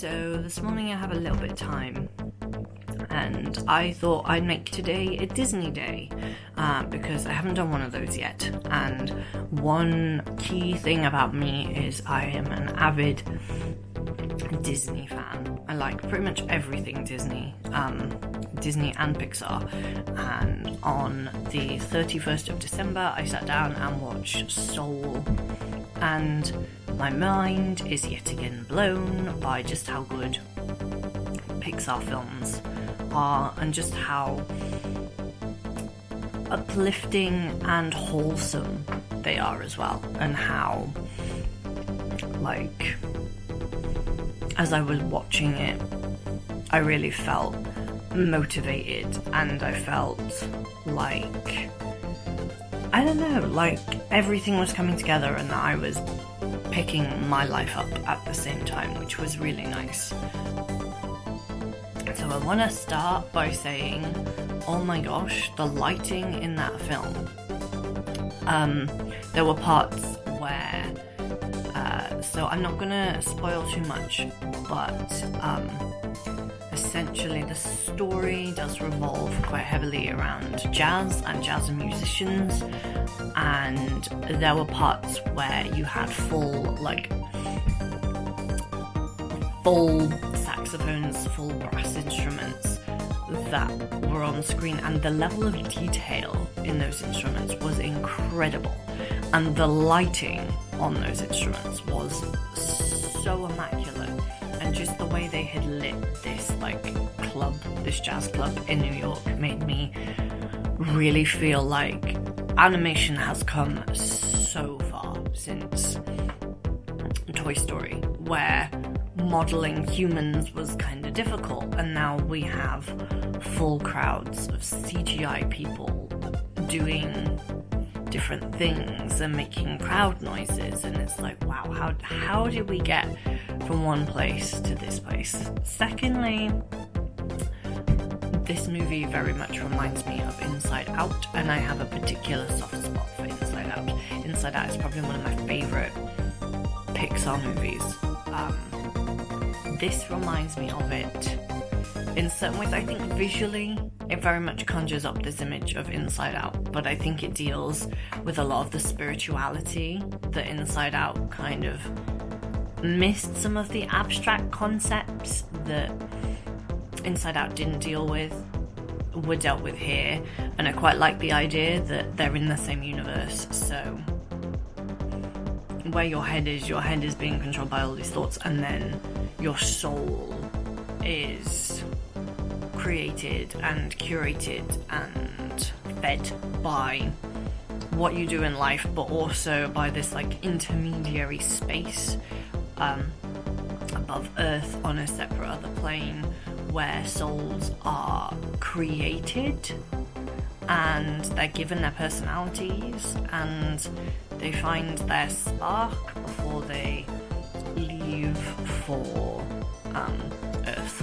So this morning I have a little bit of time and I thought I'd make today a Disney day because I haven't done one of those yet. And one key thing about me is I am an avid Disney fan. I like pretty much everything Disney, Disney and Pixar. And on the 31st of December I sat down and watched Soul, and my mind is yet again blown by just how good Pixar films are and just how uplifting and wholesome they are as well, and how, like, as I was watching it, I really felt motivated and I felt like, I don't know, like everything was coming together and I was picking my life up at the same time, which was really nice. So I want to start by saying, oh my gosh, the lighting in that film. There were parts where, so I'm not going to spoil too much, but essentially the story does revolve quite heavily around jazz and jazz musicians, and there were parts where you had full saxophones, full brass instruments that were on screen, and the level of detail in those instruments was incredible, and the lighting on those instruments was so immaculate, and just the way they had lit this club, this jazz club in New York, made me really feel like animation has come so far since Toy Story, where modeling humans was kind of difficult, and now we have full crowds of CGI people doing different things and making crowd noises, and it's like, wow, how did we get from one place to this place? Secondly, this movie very much reminds me of Inside Out, and I have a particular soft spot for Inside Out. Inside Out is probably one of my favourite Pixar movies. This reminds me of it in certain ways. I think visually it very much conjures up this image of Inside Out, but I think it deals with a lot of the spirituality that Inside Out kind of missed, some of the abstract concepts that Inside Out didn't deal with were dealt with here, and I quite like the idea that they're in the same universe, so where your head is being controlled by all these thoughts, and then your soul is created and curated and fed by what you do in life, but also by this intermediary space above Earth on a separate other plane, where souls are created and they're given their personalities and they find their spark before they leave for Earth,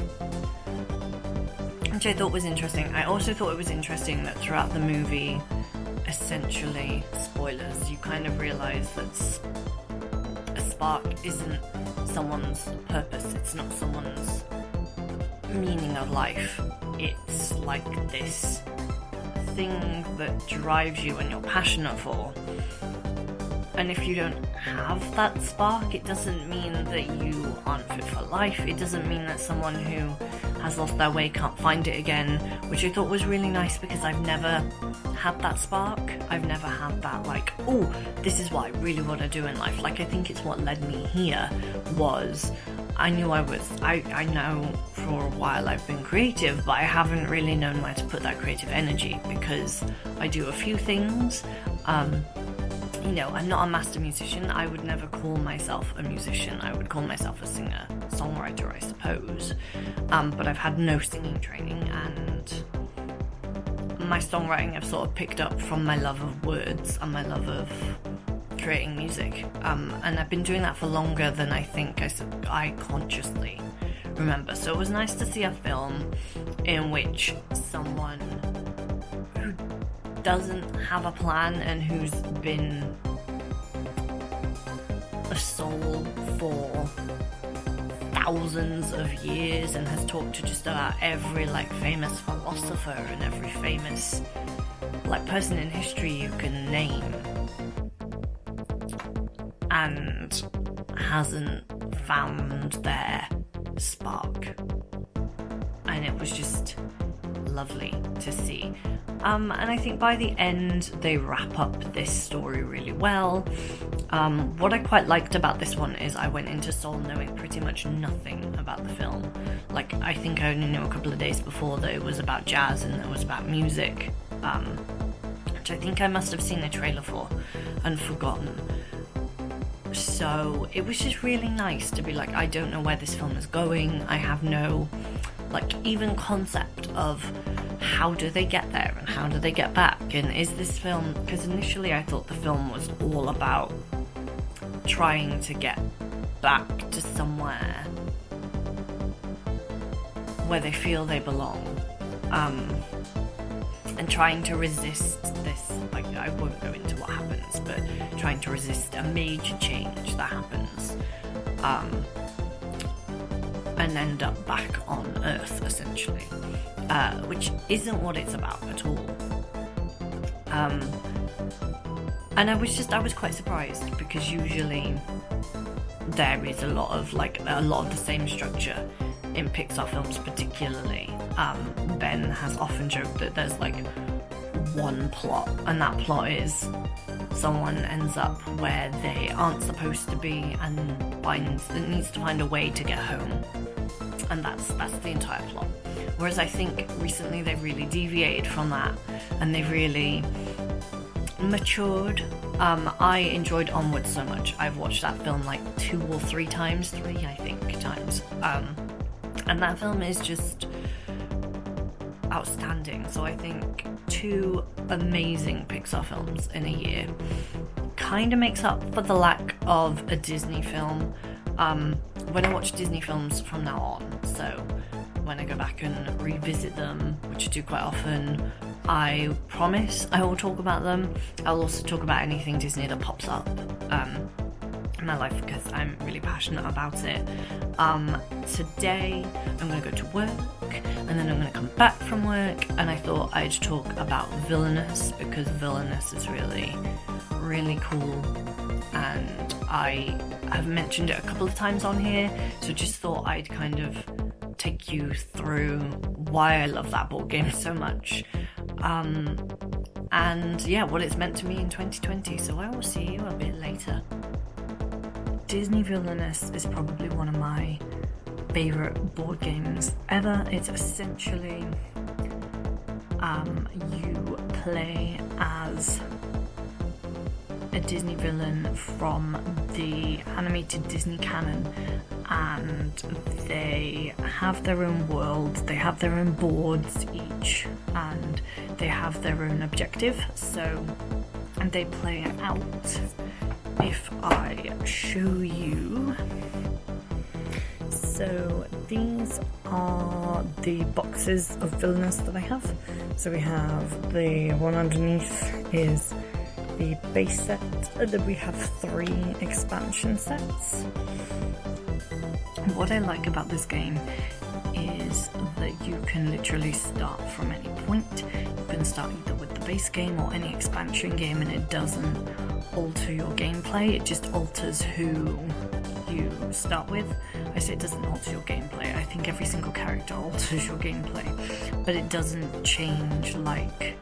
which I thought was interesting. I also thought it was interesting that throughout the movie, essentially, spoilers, you kind of realise that a spark isn't someone's purpose, it's not someone's meaning of life. It's like this thing that drives you and you're passionate for. And if you don't have that spark, it doesn't mean that you aren't fit for life. It doesn't mean that someone who has lost their way can't find it again, which I thought was really nice, because I've never had that spark. I've never had that oh, this is what I really want to do in life. I think it's what led me here was I know for a while I've been creative, but I haven't really known where to put that creative energy, because I do a few things. I'm not a master musician. I would never call myself a musician. I would call myself a singer, songwriter, I suppose. But I've had no singing training, and my songwriting I've sort of picked up from my love of words and my love of creating music. And I've been doing that for longer than I think I consciously remember. So it was nice to see a film in which someone who doesn't have a plan and who's been a soul for thousands of years and has talked to just about every like famous philosopher and every famous like person in history you can name, and hasn't found their spark. And it was just lovely to see. And I think by the end they wrap up this story really well. What I quite liked about this one is I went into Seoul knowing pretty much nothing about the film. Like, I think I only knew a couple of days before that it was about jazz and it was about music, which I think I must have seen a trailer for and forgotten. So it was just really nice to be like, I don't know where this film is going. I have no like even concept of how do they get there and how do they get back, and is this film, because initially I thought the film was all about trying to get back to somewhere where they feel they belong, and trying to resist this, like, I won't go into what happens, but trying to resist a major change that happens, and end up back on Earth, essentially, which isn't what it's about at all. And I was quite surprised, because usually there is a lot of the same structure in Pixar films, particularly. Ben has often joked that there's like one plot, and that plot is someone ends up where they aren't supposed to be and needs to find a way to get home, and that's the entire plot. Whereas I think recently they've really deviated from that, and they've really matured. I enjoyed Onward so much. I've watched that film like 2 or 3 times, 3 I think times, and that film is just outstanding. So I think 2 amazing Pixar films in a year kind of makes up for the lack of a Disney film. When I watch Disney films from now on, so when I go back and revisit them, which I do quite often, I promise I will talk about them. I'll also talk about anything Disney that pops up in my life, because I'm really passionate about it. Today I'm going to go to work, and then I'm going to come back from work, and I thought I'd talk about Villainous, because Villainous is really, really cool, and I have mentioned it a couple of times on here, so just thought I'd kind of take you through why I love that board game so much, and yeah, what it's meant to me in 2020. So I will see you a bit later. Disney Villainous is probably one of my favourite board games ever. It's essentially you play as a Disney villain from the animated Disney canon, and they have their own world, they have their own boards each, and they have their own objective, and they play it out. If I show you, so these are the boxes of Villainous that I have. So we have the one underneath is the base set, and then we have 3 expansion sets. What I like about this game is that you can literally start from any point. You can start either with the base game or any expansion game, and it doesn't alter your gameplay, it just alters who you start with. I say it doesn't alter your gameplay, I think every single character alters your gameplay, but it doesn't change like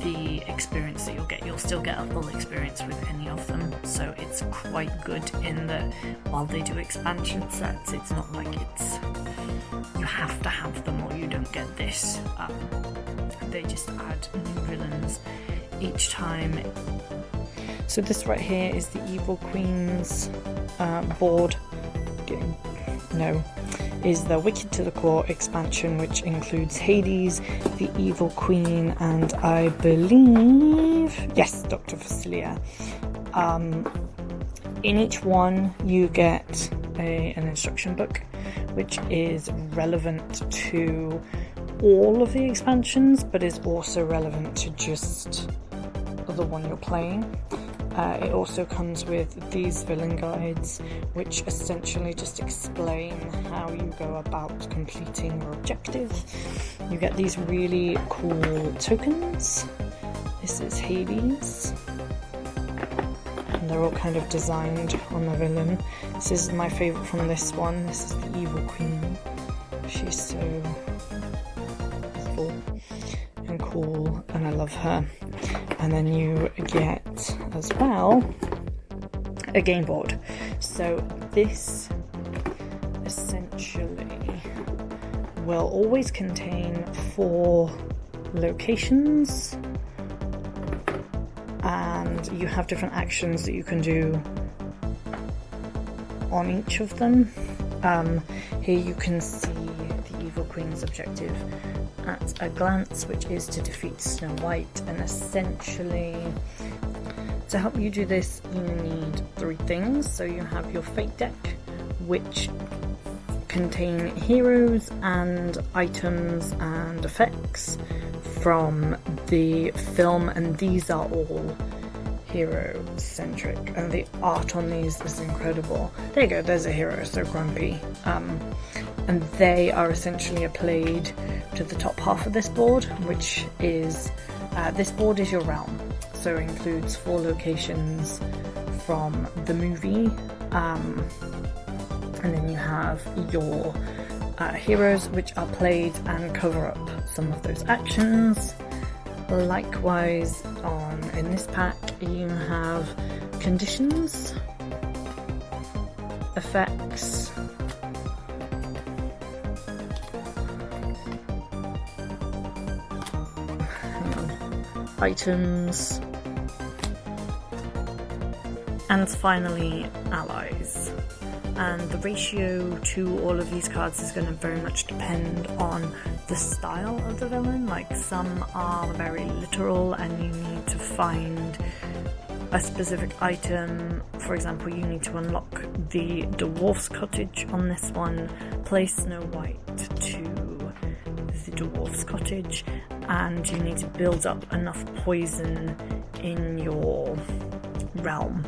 the experience that you'll get. You'll still get a full experience with any of them, so it's quite good in that while they do expansion sets, it's not like it's you have to have them or you don't get this. They just add new villains each time. So this right here is the Evil Queen's board. Is the Wicked to the Core expansion, which includes Hades, the Evil Queen, and I believe, yes, Dr. Facilia. In each one you get an instruction book, which is relevant to all of the expansions, but is also relevant to just the one you're playing. It also comes with these villain guides, which essentially just explain how you go about completing your objective. You get these really cool tokens. This is Hades, and they're all kind of designed on the villain. This is my favourite from this one. This is the Evil Queen. She's so evil and cool, and I love her. And then you get as well a game board. So this essentially will always contain 4 locations, and you have different actions that you can do on each of them. Here you can see the Evil Queen's objective at a glance, which is to defeat Snow White. And essentially, to help you do this, you need 3 things. So you have your fate deck, which contain heroes and items and effects from the film, and these are all hero centric, and the art on these is incredible. There you go, there's a hero, so grumpy. And they are essentially applied to the top half of this board, which is this board is your realm, so it includes 4 locations from the movie, and then you have your heroes, which are played and cover up some of those actions. Likewise, in this pack you have conditions, effects, items, and finally allies. And the ratio to all of these cards is going to very much depend on the style of the villain. Like, some are very literal and you need to find a specific item. For example, you need to unlock the dwarf's cottage on this one, place Snow White to the dwarf's cottage, and you need to build up enough poison in your realm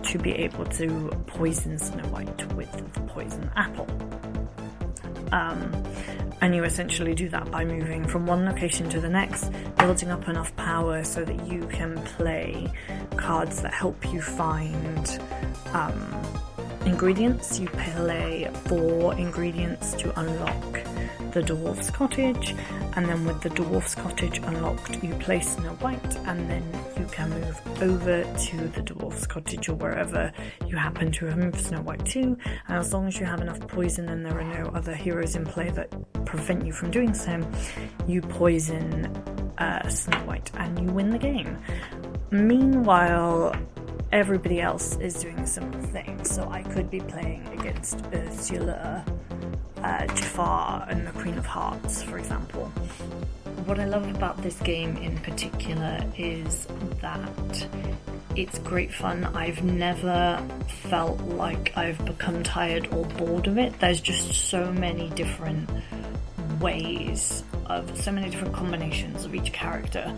to be able to poison Snow White with the poison apple. And you essentially do that by moving from one location to the next, building up enough power so that you can play cards that help you find ingredients. You play 4 ingredients to unlock the dwarf's cottage, and then with the dwarf's cottage unlocked, you play Snow White, and then you can move over to the dwarf's cottage or wherever you happen to have moved Snow White to. And as long as you have enough poison and there are no other heroes in play that prevent you from doing so, you poison Snow White and you win the game. Meanwhile, everybody else is doing a similar thing. So I could be playing against Ursula, Jafar and the Queen of Hearts, for example. What I love about this game in particular is that it's great fun. I've never felt like I've become tired or bored of it. There's just so many different ways of so many different combinations of each character,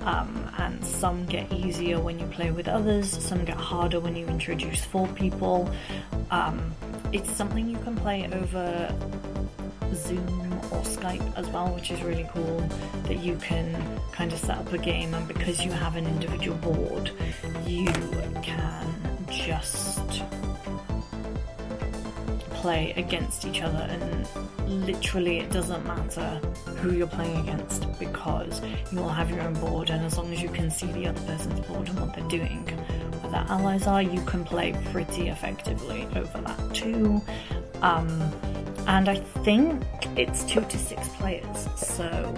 and some get easier when you play with others, some get harder when you introduce 4 people. It's something you can play over Zoom or Skype as well, which is really cool, that you can kind of set up a game, and because you have an individual board, you can just play against each other, and literally it doesn't matter who you're playing against because you'll have your own board, and as long as you can see the other person's board and what they're doing, what their allies are, you can play pretty effectively over that too. And I think it's 2 to 6 players, so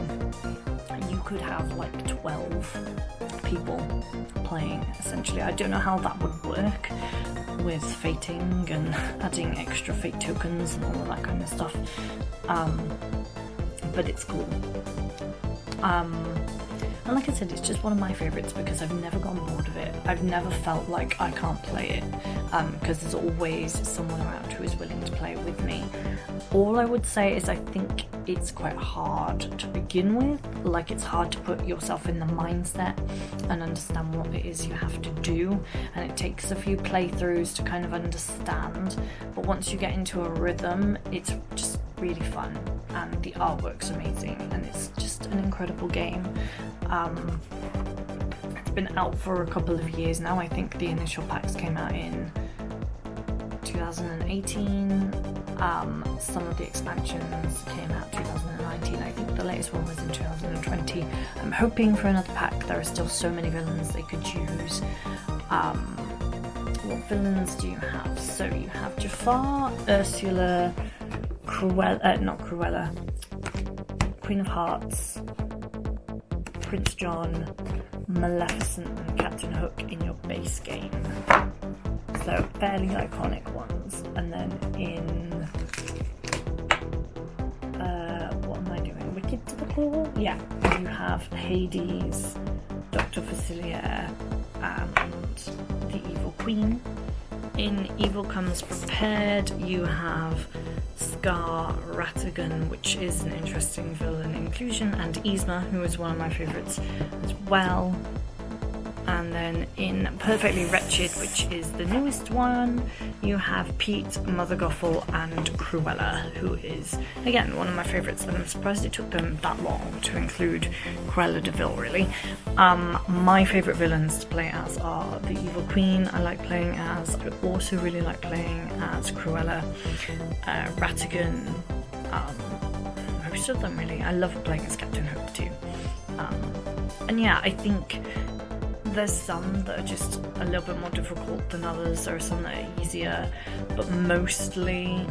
you could have like 12 people playing essentially. I don't know how that would work with fating and adding extra fate tokens and all of that kind of stuff, but it's cool. And like I said, it's just one of my favourites because I've never gone bored of it. I've never felt like I can't play it, because there's always someone around who is willing to play with me. All I would say is I think it's quite hard to begin with. Like, it's hard to put yourself in the mindset and understand what it is you have to do, and it takes a few playthroughs to kind of understand, but once you get into a rhythm, it's just really fun, and the artwork's amazing, and it's just an incredible game. It's been out for a couple of years now. I think the initial packs came out in 2018. Some of the expansions came out 2019. I think the latest one was in 2020. I'm hoping for another pack. There are still so many villains they could use. What villains do you have? So you have Jafar, Ursula, Queen of Hearts, Prince John, Maleficent, and Captain Hook in your base game. So fairly iconic ones. And then in what am I doing? Wicked to the Core? Yeah, you have Hades, Dr. Facilier, and the Evil Queen. In Evil Comes Prepared, you have Scar Ratigan, which is an interesting villain inclusion, and Yzma, who is one of my favourites as well. And then in Perfectly Wretched, which is the newest one, you have Pete, Mother Gothel, and Cruella, who is, again, one of my favourites, and I'm surprised it took them that long to include Cruella de Vil, really. My favourite villains to play as are the Evil Queen, I like playing as. I also really like playing as Cruella, Ratigan, most of them really. I love playing as Captain Hook too. And yeah, I think there's some that are just a little bit more difficult than others. There are some that are easier, but mostly,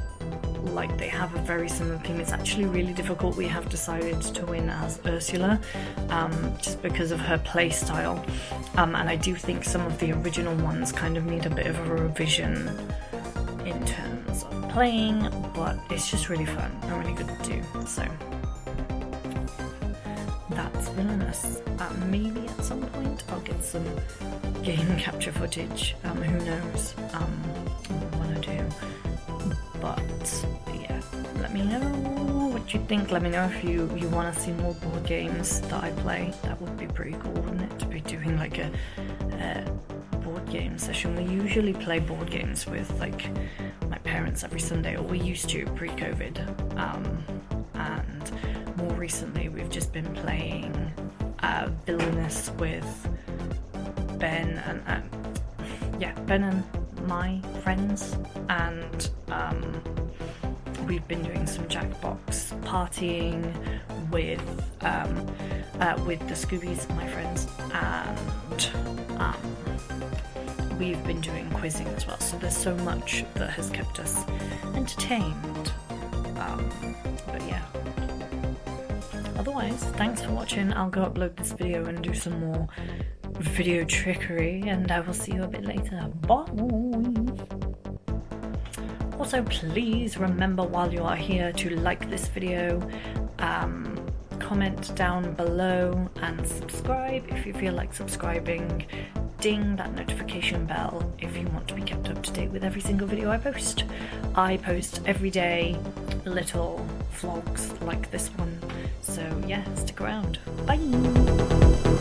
like, they have a very similar theme. It's actually really difficult. We have decided to win as Ursula, just because of her play style, and I do think some of the original ones kind of need a bit of a revision in terms of playing, but it's just really fun and really good to do. So that's Villainous. Maybe at some point I'll get some game capture footage. Who knows what I want to do. But yeah, let me know what you think. Let me know if you want to see more board games that I play. That would be pretty cool, wouldn't it? To be doing like a board game session. We usually play board games with like my parents every Sunday, or we used to pre-COVID. And more recently we've just been playing Villainous with Ben and my friends, and we've been doing some Jackbox partying with the Scoobies, my friends, and we've been doing quizzing as well. So there's so much that has kept us entertained. But yeah. Otherwise, thanks for watching. I'll go upload this video and do some more video trickery, and I will see you a bit later. Bye! Also, please remember while you are here to like this video, comment down below, and subscribe if you feel like subscribing. Ding that notification bell if you want to be kept up to date with every single video I post. I post every day little vlogs like this one, so yeah, stick around. Bye!